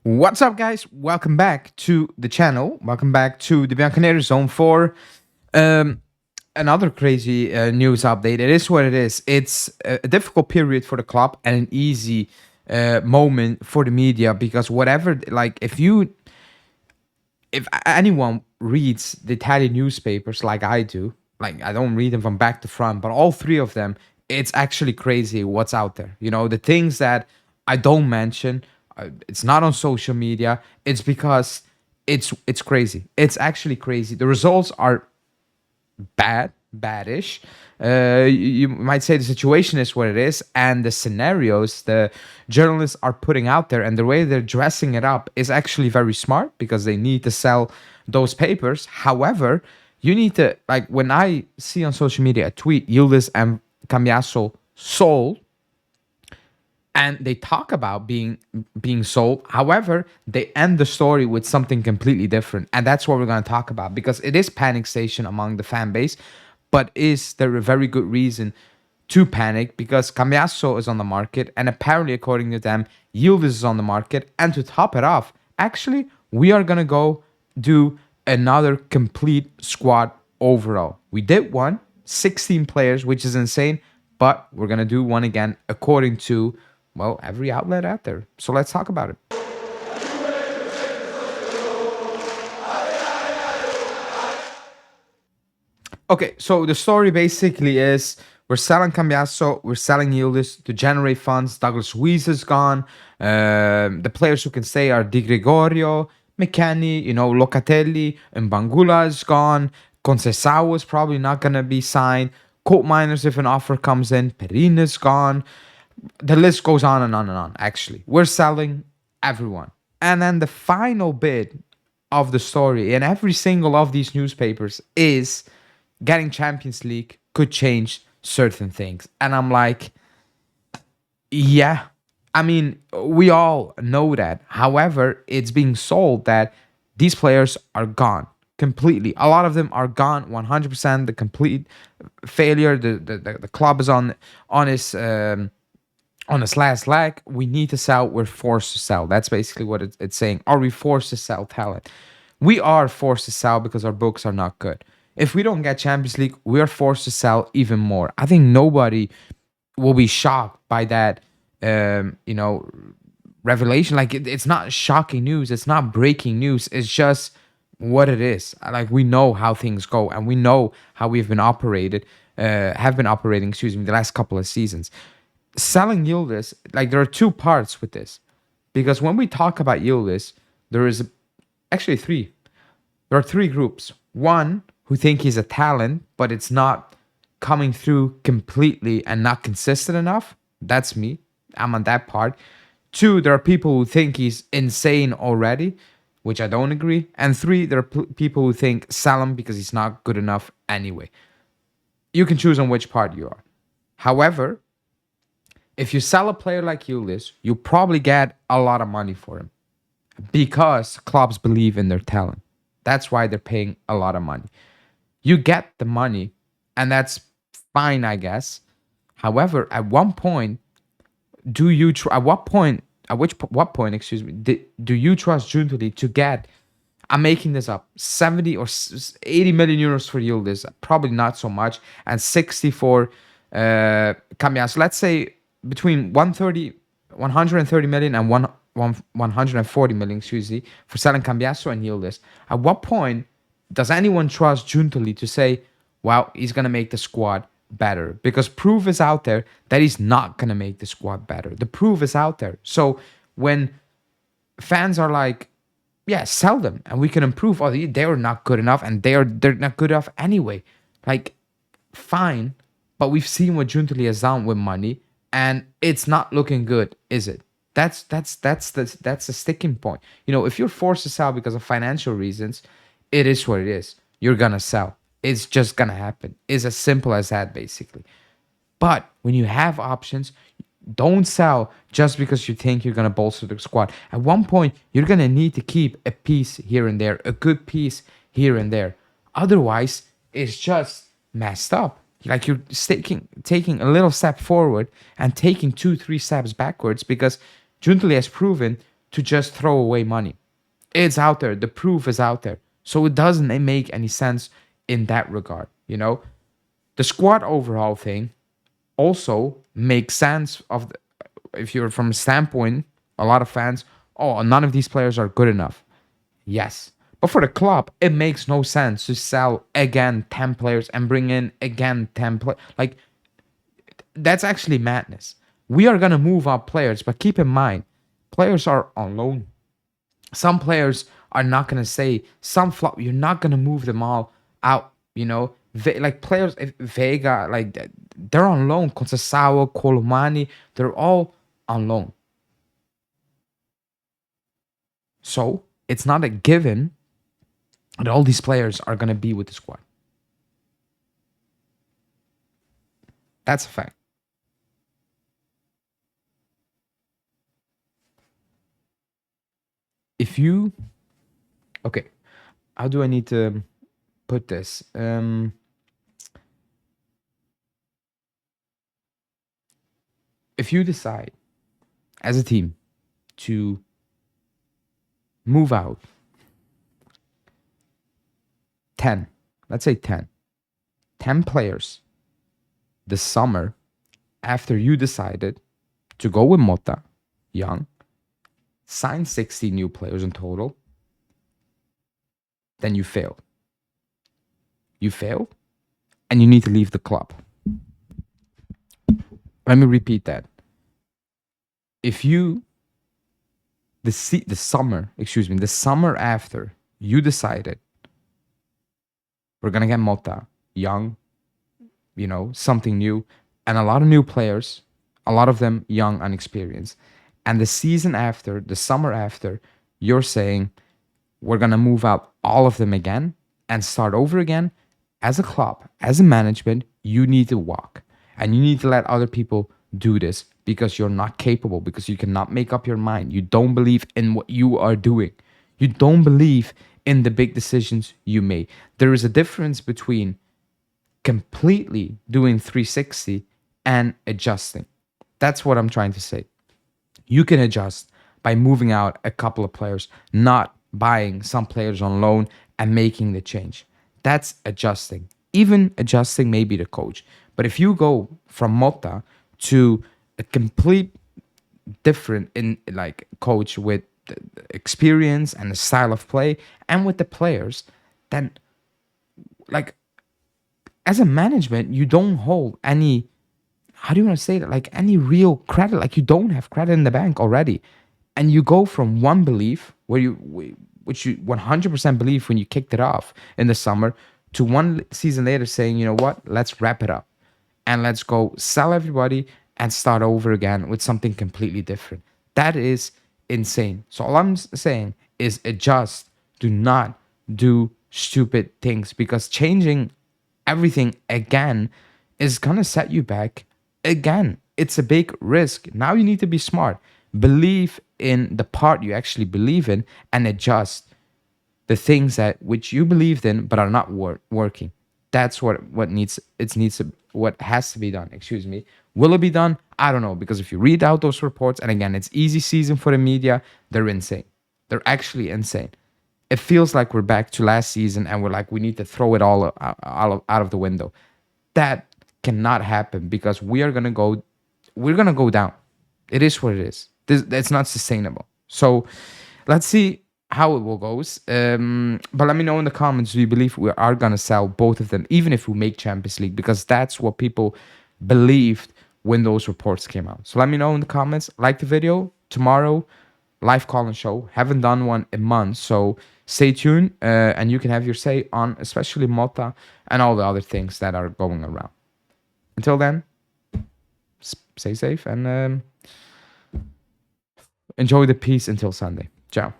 What's up, guys? Welcome back to the channel. Welcome back to the Bianconeri zone for um, another crazy news update. It is what it is. It's a difficult period for the club and an easy moment for the media because whatever, like, if anyone reads the Italian newspapers like I do, like I don't read them from back to front, but all three of them, it's actually crazy what's out there. You know, the things that I don't mention, it's not on social media. It's because it's crazy. It's actually crazy. The results are badish. You might say the situation is what it is, and the scenarios the journalists are putting out there and the way they're dressing it up is actually very smart because they need to sell those papers. However, you need to, like, when I see on social media a tweet, Yildiz and Cambiaso sold, and they talk about being sold. However, they end the story with something completely different, and that's what we're going to talk about because it is panic station among the fan base. But is there a very good reason to panic? Because Cambiaso is on the market, and apparently, according to them, Yildiz is on the market. And to top it off, actually, we are going to go do another complete squad overall. We did 16 players, which is insane, but we're going to do one again according to, well, every outlet out there. So let's talk about it. Okay, so the story basically is we're selling Cambiaso, we're selling Yildiz to generate funds. Douglas Luiz is gone. The players who can stay are Di Gregorio, McKennie, Locatelli, and Bangula is gone. Conceição is probably not going to be signed. Colt Miners, if an offer comes in. Perin is gone. The list goes on and on and on, actually. We're selling everyone. And then the final bit of the story in every single of these newspapers is getting Champions League could change certain things. And I'm like, yeah. I mean, we all know that. However, it's being sold that these players are gone completely. A lot of them are gone 100%. The complete failure. The club is on his last leg. We need to sell. We're forced to sell. That's basically what it's saying. Are we forced to sell talent? We are forced to sell because our books are not good. If we don't get Champions League, we are forced to sell even more. I think nobody will be shocked by that, revelation. Like, it's not shocking news. It's not breaking news. It's just what it is. Like, we know how things go, and we know how we've been have been operating, the last couple of seasons. Selling Yildiz, like, there are two parts with this. Because when we talk about Yildiz, there is actually three. There are three groups. One, who think he's a talent, but it's not coming through completely and not consistent enough. That's me. I'm on that part. Two, there are people who think he's insane already, which I don't agree. And three, there are people who think sell him because he's not good enough anyway. You can choose on which part you are. However, if you sell a player like Yildiz, you probably get a lot of money for him because clubs believe in their talent. That's why they're paying a lot of money. You get the money, and that's fine, I guess. However, at what point do you do you trust Giuntoli to get, I'm making this up, 70 or 80 million euros for Yildiz? Probably not so much, and 60 for Cambiaso. Let's say between 130 million and 140 million, for selling Cambiaso and Yildiz. At what point does anyone trust Giuntoli to say, well, he's going to make the squad better? Because proof is out there that he's not going to make the squad better. The proof is out there. So when fans are like, yeah, sell them and we can improve, or they're not good enough and they're not good enough anyway. Like, fine, but we've seen what Giuntoli has done with money, and it's not looking good, is it? That's the sticking point. If you're forced to sell because of financial reasons, it is what it is. You're gonna sell. It's just gonna happen. It's as simple as that, basically. But when you have options, don't sell just because you think you're gonna bolster the squad. At one point, you're gonna need to keep a piece here and there, a good piece here and there. Otherwise, it's just messed up. Like, you're taking a little step forward and taking 2-3 steps backwards because Giuntoli has proven to just throw away money. It's out there. The proof is out there. So it doesn't make any sense in that regard, you know? The squad overhaul thing also makes sense of the, if you're from a standpoint, a lot of fans, oh, none of these players are good enough. Yes. But for the club, it makes no sense to sell again 10 players and bring in again 10 players. Like, that's actually madness. We are going to move our players, but keep in mind, players are on loan. Some players are not going to say, some flop, you're not going to move them all out, you know? Like players, Vega, like they're on loan. Conceição, Colomani, they're all on loan. So it's not a given that all these players are going to be with the squad. That's a fact. If you, okay, how do I need to put this? If you decide as a team to move out 10, let's say 10 players this summer after you decided to go with Mota, young, sign 60 new players in total, then you failed. You failed and you need to leave the club. Let me repeat that. If you, the summer after you decided we're going to get Mota, young, you know, something new, and a lot of new players, a lot of them young, unexperienced. And the season after, the summer after, you're saying we're going to move out all of them again and start over again. As a club, as a management, you need to walk. And you need to let other people do this because you're not capable, because you cannot make up your mind. You don't believe in what you are doing. You don't believe in the big decisions you made. There is a difference between completely doing 360 and adjusting. That's what I'm trying to say. You can adjust by moving out a couple of players, not buying some players on loan and making the change. That's adjusting. Even adjusting maybe the coach. But if you go from Mota to a complete different in like coach with experience and the style of play and with the players, then like as a management, you don't hold any, how do you want to say that? Like any real credit. Like you don't have credit in the bank already. And you go from one belief where which you 100% believe when you kicked it off in the summer to one season later saying, you know what, let's wrap it up and let's go sell everybody and start over again with something completely different. That is insane. So all I'm saying is adjust. Do not do stupid things, because changing everything again is going to set you back again. It's a big risk. Now you need to be smart. Believe in the part you actually believe in and adjust the things that which you believed in but are not working. That's what has to be done. Excuse me. Will it be done? I don't know, because if you read out those reports, and again, it's easy season for the media, they're insane. They're actually insane. It feels like we're back to last season and we're like, we need to throw it all out of the window. That cannot happen, because we're gonna go down. It is what it is. It's not sustainable. So let's see how it will goes. But let me know in the comments, do you believe we are gonna sell both of them, even if we make Champions League? Because that's what people believed when those reports came out. So let me know in the comments. Like the video. Tomorrow, live call and show. Haven't done one in months, so stay tuned, and you can have your say on especially Mota and all the other things that are going around. Until then, stay safe and enjoy the peace until Sunday. Ciao.